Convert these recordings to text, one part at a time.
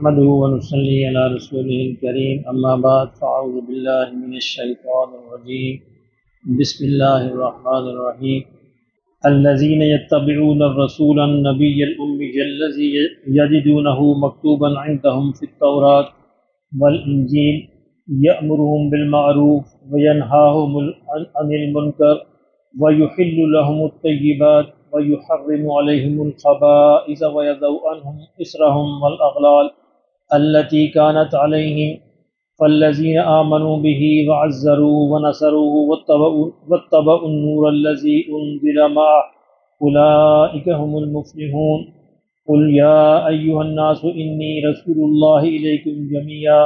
نحمده ونصلي على رسوله الكريم أما بعد فأعوذ بالله من الشيطان الرجيم بسم الله الرحمن الرحيم الذين يتبعون الرسول النبي الأمي الذي يجدونه مكتوبا عندهم في التوراة والإنجيل يأمرهم بالمعروف وينهاهم عن المنكر ويحل لهم الطيبات ويحرم عليهم الخبائث ويضع عنهم إصرهم والأغلال التي كانت عليهم فالذين آمنوا به وعزروه ونصروه واتبعوا النور الذي أنزل معه أولئك هم المفلحون قل يا أيها الناس إني رسول الله إليكم جميعا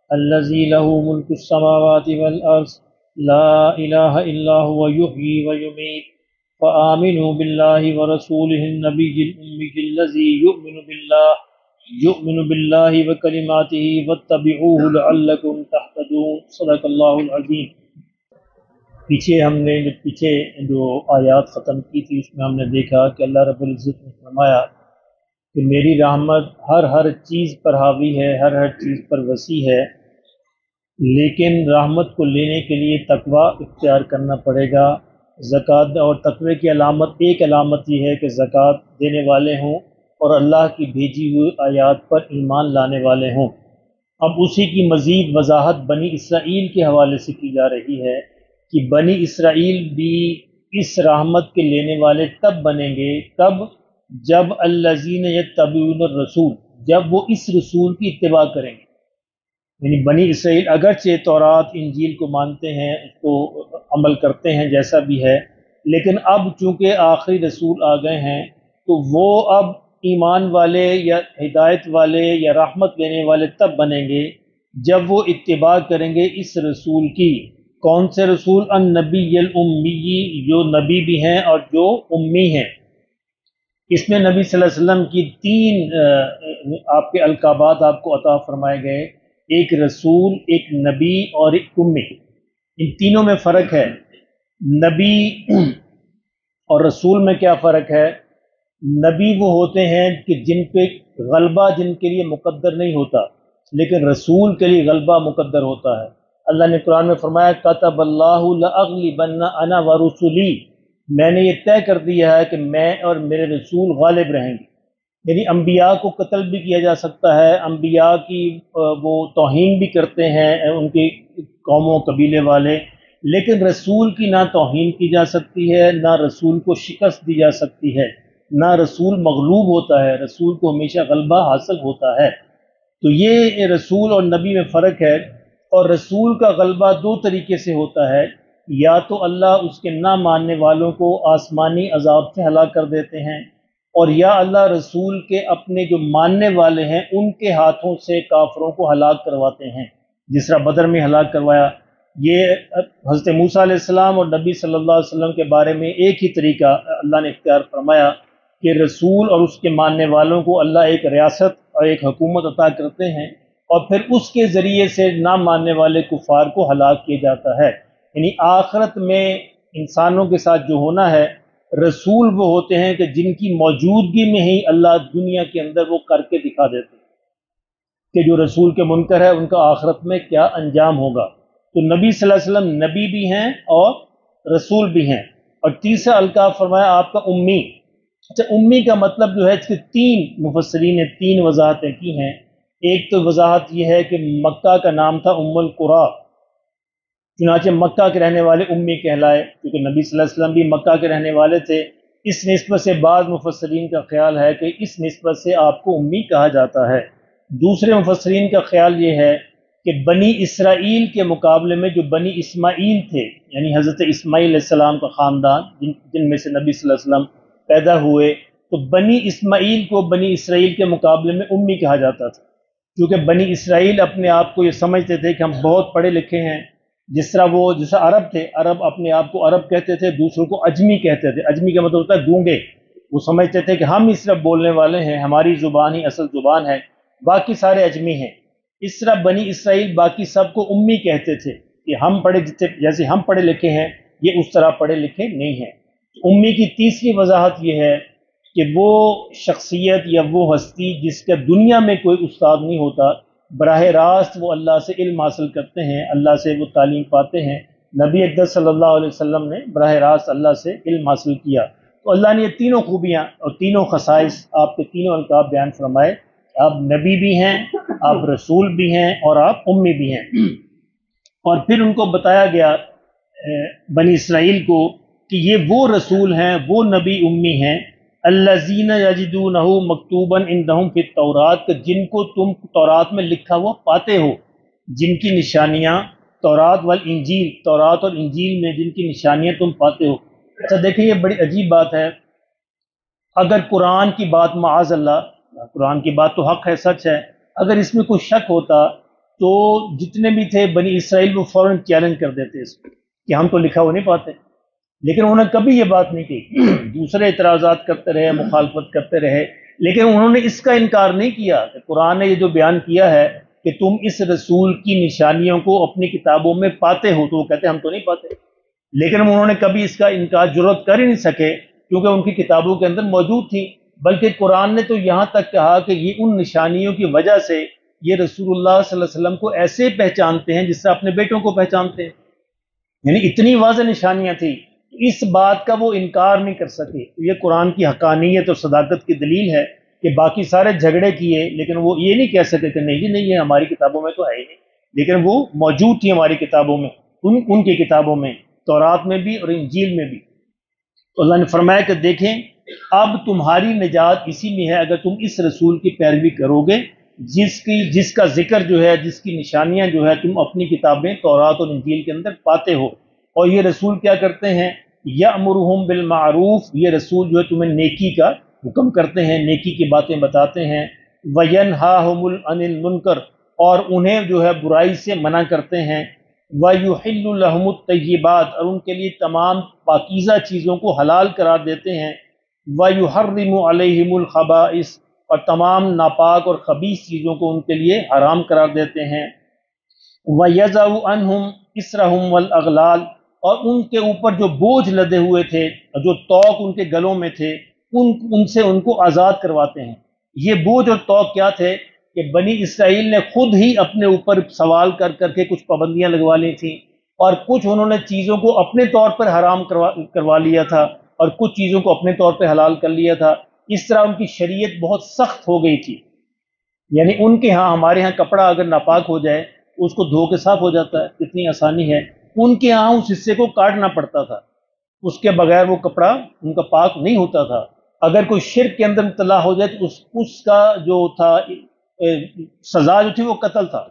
الذي له ملك السماوات والأرض لا إله إلا هو يحيي ويميت فآمنوا بالله ورسوله النبي الأمي الذي يؤمن بالله وكلماته واتبعوه لعلكم تهتدون صدق اللہ العظیم۔ پیچھے جو آیات ختم کی تھی اس میں ہم نے دیکھا کہ اللہ رب العزت نے فرمایا کہ میری رحمت ہر چیز پر حاوی ہے، ہر چیز پر وسیع ہے، لیکن رحمت کو لینے کے لیے تقوی اختیار کرنا پڑے گا۔ زکوٰۃ اور تقوی کی ایک علامت یہ ہے کہ زکوٰۃ دینے والے ہوں اور اللہ کی بھیجی ہوئی آیات پر ایمان لانے والے ہوں۔ اب اسی کی مزید وضاحت بنی اسرائیل کے حوالے سے کی جا رہی ہے کہ بنی اسرائیل بھی اس رحمت کے لینے والے تب بنیں گے، کب؟ جب الذین یتبعون الرسول، جب وہ اس رسول کی اتباع کریں گے۔ یعنی بنی اسرائیل اگرچہ تورات انجیل کو مانتے ہیں، اس کو عمل کرتے ہیں جیسا بھی ہے، لیکن اب چونکہ آخری رسول آ گئے ہیں تو وہ اب ایمان والے یا ہدایت والے یا رحمت لینے والے تب بنیں گے جب وہ اتباع کریں گے اس رسول کی۔ کون سے رسول؟ النبی الامی، جو نبی بھی ہیں اور جو امی ہیں۔ اس میں نبی صلی اللہ علیہ وسلم کی تین آپ کے القابات آپ کو عطا فرمائے گئے، ایک رسول، ایک نبی اور ایک امی۔ ان تینوں میں فرق ہے۔ نبی اور رسول میں کیا فرق ہے؟ نبی وہ ہوتے ہیں کہ جن پہ غلبہ جن کے لیے مقدر نہیں ہوتا، لیکن رسول کے لیے غلبہ مقدر ہوتا ہے۔ اللہ نے قرآن میں فرمایا کتب اللہ لأغلبن انا ورسلی، میں نے یہ طے کر دیا ہے کہ میں اور میرے رسول غالب رہیں گے۔ یعنی انبیاء کو قتل بھی کیا جا سکتا ہے، انبیاء کی وہ توہین بھی کرتے ہیں ان کی قوموں قبیلے والے، لیکن رسول کی نہ توہین کی جا سکتی ہے، نہ رسول کو شکست دی جا سکتی ہے، نہ رسول مغلوب ہوتا ہے، رسول کو ہمیشہ غلبہ حاصل ہوتا ہے۔ تو یہ رسول اور نبی میں فرق ہے، اور رسول کا غلبہ دو طریقے سے ہوتا ہے، یا تو اللہ اس کے نہ ماننے والوں کو آسمانی عذاب سے ہلاک کر دیتے ہیں، اور یا اللہ رسول کے اپنے جو ماننے والے ہیں ان کے ہاتھوں سے کافروں کو ہلاک کرواتے ہیں، جس طرح بدر میں ہلاک کروایا۔ یہ حضرت موسیٰ علیہ السلام اور نبی صلی اللہ علیہ وسلم کے بارے میں ایک ہی طریقہ اللہ نے اختیار فرمایا کہ رسول اور اس کے ماننے والوں کو اللہ ایک ریاست اور ایک حکومت عطا کرتے ہیں، اور پھر اس کے ذریعے سے نہ ماننے والے کفار کو ہلاک کیا جاتا ہے۔ یعنی آخرت میں انسانوں کے ساتھ جو ہونا ہے، رسول وہ ہوتے ہیں کہ جن کی موجودگی میں ہی اللہ دنیا کے اندر وہ کر کے دکھا دیتے ہیں کہ جو رسول کے منکر ہے ان کا آخرت میں کیا انجام ہوگا۔ تو نبی صلی اللہ علیہ وسلم نبی بھی ہیں اور رسول بھی ہیں۔ اور تیسرا القاب فرمایا آپ کا امی۔ اچھا، امی کا مطلب جو ہے، اس کے تین مفسرین نے تین وضاحتیں کی ہیں۔ ایک تو وضاحت یہ ہے کہ مکہ کا نام تھا ام القریٰ، چنانچہ مکہ کے رہنے والے امی کہلائے، کیونکہ نبی صلی اللہ علیہ وسلم بھی مکہ کے رہنے والے تھے۔ اس نسبت سے بعض مفسرین کا خیال ہے کہ اس نسبت سے آپ کو امی کہا جاتا ہے۔ دوسرے مفسرین کا خیال یہ ہے کہ بنی اسرائیل کے مقابلے میں جو بنی اسماعیل تھے، یعنی حضرت اسماعیل علیہ السلام کا خاندان جن میں سے نبی صلی اللہ علیہ وسلم پیدا ہوئے، تو بنی اسماعیل کو بنی اسرائیل کے مقابلے میں امی کہا جاتا تھا، کیونکہ بنی اسرائیل اپنے آپ کو یہ سمجھتے تھے کہ ہم بہت پڑھے لکھے ہیں۔ جیسا عرب تھے، عرب اپنے آپ کو عرب کہتے تھے، دوسروں کو اجمی کہتے تھے۔ اجمی کا مطلب ہوتا ہے گونگے۔ وہ سمجھتے تھے کہ ہم اس طرح بولنے والے ہیں، ہماری زبان ہی اصل زبان ہے، باقی سارے اجمی ہیں۔ اس طرح بنی اسرائیل باقی سب کو امی کہتے تھے کہ ہم جیسے ہم پڑھے لکھے ہیں، یہ اس طرح پڑھے لکھے نہیں ہیں۔ امی کی تیسری وضاحت یہ ہے کہ وہ شخصیت یا وہ ہستی جس کا دنیا میں کوئی استاد نہیں ہوتا، براہ راست وہ اللہ سے علم حاصل کرتے ہیں، اللہ سے وہ تعلیم پاتے ہیں۔ نبی اقدس صلی اللہ علیہ وسلم نے براہ راست اللہ سے علم حاصل کیا، تو اللہ نے یہ تینوں خوبیاں اور تینوں خصائص، آپ کے تینوں القاب بیان فرمائے۔ آپ نبی بھی ہیں، آپ رسول بھی ہیں، اور آپ امی بھی ہیں۔ اور پھر ان کو بتایا گیا بنی اسرائیل کو کہ یہ وہ رسول ہیں، وہ نبی امی ہیں، الذین یجدونہ مکتوبا عندہم فی التورات، کہ جن کو تم تورات میں لکھا ہوا پاتے ہو، جن کی نشانیاں تورات والانجیل، تورات اور انجیل میں جن کی نشانیاں تم پاتے ہو۔ اچھا دیکھیں، یہ بڑی عجیب بات ہے۔ اگر قرآن کی بات، معاذ اللہ، قرآن کی بات تو حق ہے، سچ ہے، اگر اس میں کوئی شک ہوتا تو جتنے بھی تھے بنی اسرائیل وہ فوراً چیلنج کر دیتے اس کو کہ ہم تو لکھا ہوا نہیں پاتے، لیکن انہوں نے کبھی یہ بات نہیں کی۔ دوسرے اعتراضات کرتے رہے، مخالفت کرتے رہے، لیکن انہوں نے اس کا انکار نہیں کیا کہ قرآن نے یہ جو بیان کیا ہے کہ تم اس رسول کی نشانیوں کو اپنی کتابوں میں پاتے ہو، تو وہ کہتے ہیں ہم تو نہیں پاتے، لیکن انہوں نے کبھی اس کا انکار جرأت کر ہی نہیں سکے، کیونکہ ان کی کتابوں کے اندر موجود تھی۔ بلکہ قرآن نے تو یہاں تک کہا کہ یہ ان نشانیوں کی وجہ سے یہ رسول اللہ صلی اللہ علیہ وسلم کو ایسے پہچانتے ہیں جس سے اپنے بیٹوں کو پہچانتے ہیں، یعنی اتنی واضح نشانیاں تھیں، اس بات کا وہ انکار نہیں کر سکے۔ یہ قرآن کی حقانیت اور صداقت کی دلیل ہے کہ باقی سارے جھگڑے کیے لیکن وہ یہ نہیں کہہ سکے کہ نہیں، یہ نہیں ہے، ہماری کتابوں میں تو ہے ہی نہیں، لیکن وہ موجود تھی ہماری کتابوں میں، ان کی کتابوں میں، تورات میں بھی اور انجیل میں بھی۔ تو اللہ نے فرمایا کہ دیکھیں، اب تمہاری نجات اسی میں ہے اگر تم اس رسول کی پیروی کرو گے جس کا ذکر جو ہے، جس کی نشانیاں جو ہے تم اپنی کتابیں تورات اور انجیل کے اندر پاتے ہو۔ اور یہ رسول کیا کرتے ہیں؟ یأمرہم بالمعروف، یہ رسول جو ہے تمہیں نیکی کا حکم کرتے ہیں، نیکی کی باتیں بتاتے ہیں، وینہاہم عن المنکر، اور انہیں جو ہے برائی سے منع کرتے ہیں، وَيُحِلُّ لَهُمُ الطَّيِّبَاتِ، اور ان کے لیے تمام پاکیزہ چیزوں کو حلال قرار دیتے ہیں، وَيُحَرِّمُ عَلَيْهِمُ الْخَبَائِثَ، اور تمام ناپاک اور خبیث چیزوں کو ان کے لیے حرام قرار دیتے ہیں، وَيَضَعُ عَنْهُمْ إِصْرَهُمْ وَالْأَغْلَالَ، اور ان کے اوپر جو بوجھ لدے ہوئے تھے، جو توق ان کے گلوں میں تھے، ان سے ان کو آزاد کرواتے ہیں۔ یہ بوجھ اور توق کیا تھے کہ بنی اسرائیل نے خود ہی اپنے اوپر سوال کر کر کے کچھ پابندیاں لگوا لی تھیں، اور کچھ انہوں نے چیزوں کو اپنے طور پر حرام کروا لیا تھا، اور کچھ چیزوں کو اپنے طور پہ حلال کر لیا تھا۔ اس طرح ان کی شریعت بہت سخت ہو گئی تھی، یعنی ان کے ہاں، ہمارے ہاں کپڑا اگر ناپاک ہو جائے اس کو دھو کے صاف ہو جاتا ہے، کتنی آسانی ہے، ان کے ہاں اس حصے کو کاٹنا پڑتا تھا، اس کے بغیر وہ کپڑا ان کا پاک نہیں ہوتا تھا۔ اگر کوئی شرک کے اندر مبتلا ہو جائے تو اس کا جو تھا سزا جو تھی وہ قتل تھا،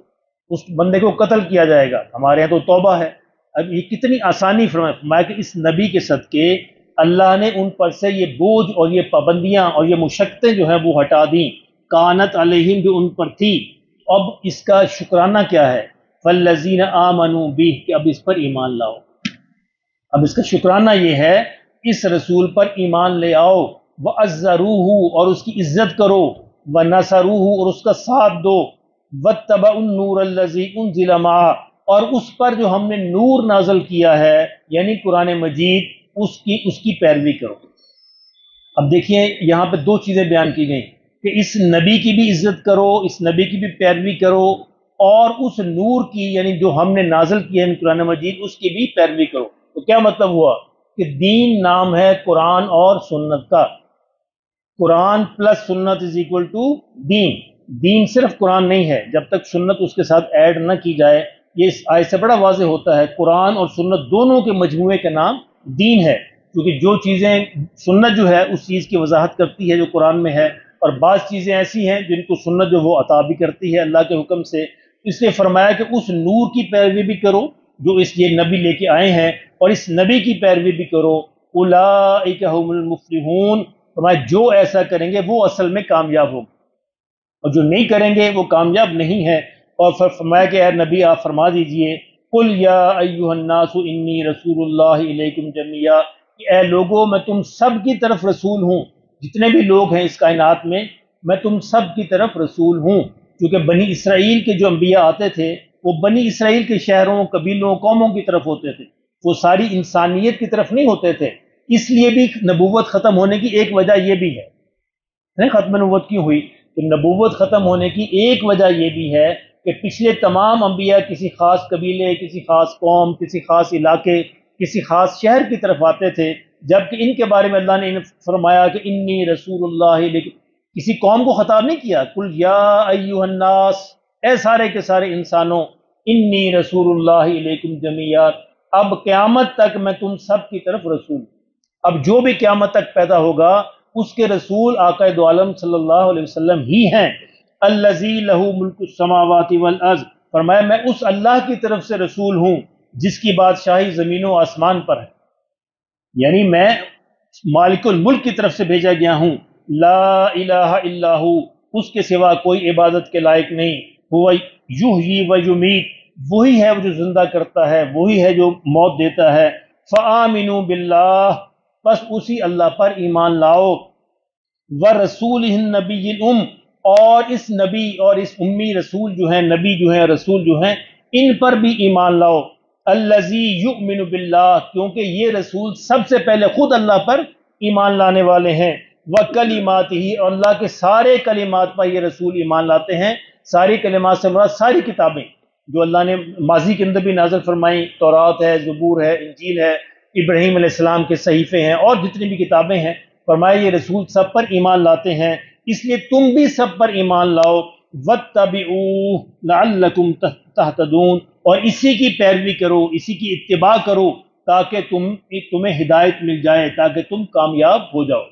اس بندے کو قتل کیا جائے گا۔ ہمارے یہاں تو توبہ ہے۔ اب یہ کتنی آسانی فرمایا کہ اس نبی کے صدقے اللہ نے ان پر سے یہ بوجھ اور یہ پابندیاں اور یہ مشقتیں جو ہیں وہ ہٹا دیں، کانت علیہم، جو ان پر تھی۔ اب اس کا شکرانہ کیا ہے؟ فالذین آمنوا بہ، کہ اب اس پر ایمان لاؤ۔ اب اس کا شکرانہ یہ ہے اس رسول پر ایمان لے آؤ، وَعَزَّرُوهُ، اور اس کی عزت کرو، وَنَصَرُوهُ، اور اس کا ساتھ دو، وَاتَّبَعُوا النُّورَ الَّذِي أُنزِلَ مَعَهُ، اور اس پر جو ہم نے نور نازل کیا ہے یعنی قرآن مجید، اس کی پیروی کرو۔ اب دیکھیے یہاں پہ دو چیزیں بیان کی گئیں کہ اس نبی کی بھی عزت کرو، اس نبی کی بھی پیروی کرو، اور اس نور کی یعنی جو ہم نے نازل کیا ہے قرآن مجید، اس کی بھی پیروی کرو۔ تو کیا مطلب ہوا کہ دین نام ہے قرآن اور سنت کا، قرآن پلس سنت از اکول ٹو دین۔ دین صرف قرآن نہیں ہے جب تک سنت اس کے ساتھ ایڈ نہ کی جائے۔ یہ اس آیت سے بڑا واضح ہوتا ہے، قرآن اور سنت دونوں کے مجموعے کا نام دین ہے، کیونکہ جو چیزیں سنت جو ہے اس چیز کی وضاحت کرتی ہے جو قرآن میں ہے، اور بعض چیزیں ایسی ہیں جن کو سنت جو وہ عطا بھی کرتی ہے اللہ کے حکم سے۔ اس لیے فرمایا کہ اس نور کی پیروی بھی کرو جو یہ نبی لے کے آئے ہیں، اور اس نبی کی پیروی بھی کرو۔ اولئک هم المفلحون، فرمایا جو ایسا کریں گے وہ اصل میں کامیاب ہوگا، اور جو نہیں کریں گے وہ کامیاب نہیں ہے۔ اور پھر فرمایا کہ اے نبی آپ فرما دیجئے، قل یا ایھا الناس انی رسول اللہ الیکم جمیعا، کہ اے لوگو میں تم سب کی طرف رسول ہوں، جتنے بھی لوگ ہیں اس کائنات میں تم سب کی طرف رسول ہوں۔ کیونکہ بنی اسرائیل کے جو انبیاء آتے تھے وہ بنی اسرائیل کے شہروں، قبیلوں، قوموں کی طرف ہوتے تھے، وہ ساری انسانیت کی طرف نہیں ہوتے تھے۔ اس لیے بھی نبوت ختم ہونے کی ایک وجہ یہ بھی ہے ختم نبوت کیوں ہوئی؟ تو نبوت ختم ہونے کی ایک وجہ یہ بھی ہے کہ پچھلے تمام انبیاء کسی خاص قبیلے، کسی خاص قوم، کسی خاص علاقے، کسی خاص شہر کی طرف آتے تھے، جبکہ ان کے بارے میں اللہ نے فرمایا کہ انی رسول اللہ، لیکن کسی قوم کو خطاب نہیں کیا، قل یا ایھا الناس، اے سارے کے سارے انسانوں، انی رسول اللہ علیکم جمیعا، اب قیامت تک میں تم سب کی طرف رسول ہوں۔ اب جو بھی قیامت تک پیدا ہوگا اس کے رسول آقا دو عالم صلی اللہ علیہ وسلم ہی ہیں۔ الذی لہ ملک السماوات والارض، فرمایا میں اس اللہ کی طرف سے رسول ہوں جس کی بادشاہی زمین و آسمان پر ہے، یعنی میں مالک الملک کی طرف سے بھیجا گیا ہوں۔ لا الہ الا ہو، اس کے سوا کوئی عبادت کے لائق نہیں۔ ہوا یحیی و یمیت، وہی ہے جو زندہ کرتا ہے، وہی ہے جو موت دیتا ہے۔ فآمنوا باللہ، بس اسی اللہ پر ایمان لاؤ۔ ورسولہ النبی الام، اور اس نبی اور اس امی رسول جو ہیں، نبی جو ہیں، رسول جو ہیں، ان پر بھی ایمان لاؤ۔ الذی یؤمن باللہ، کیونکہ یہ رسول سب سے پہلے خود اللہ پر ایمان لانے والے ہیں۔ وکلماتہ، اور اللہ کے سارے کلمات پر یہ رسول ایمان لاتے ہیں۔ ساری کلمات سے مراد ساری کتابیں جو اللہ نے ماضی کے اندر بھی نازل فرمائیں، تورات ہے، زبور ہے، انجیل ہے، ابراہیم علیہ السلام کے صحیفے ہیں، اور جتنی بھی کتابیں ہیں، فرمایا یہ رسول سب پر ایمان لاتے ہیں، اس لیے تم بھی سب پر ایمان لاؤ۔ واتبعوہ لعلکم تہتدون، اور اسی کی پیروی کرو، اسی کی اتباع کرو، تاکہ تمہیں ہدایت مل جائے، تاکہ تم کامیاب ہو جاؤ۔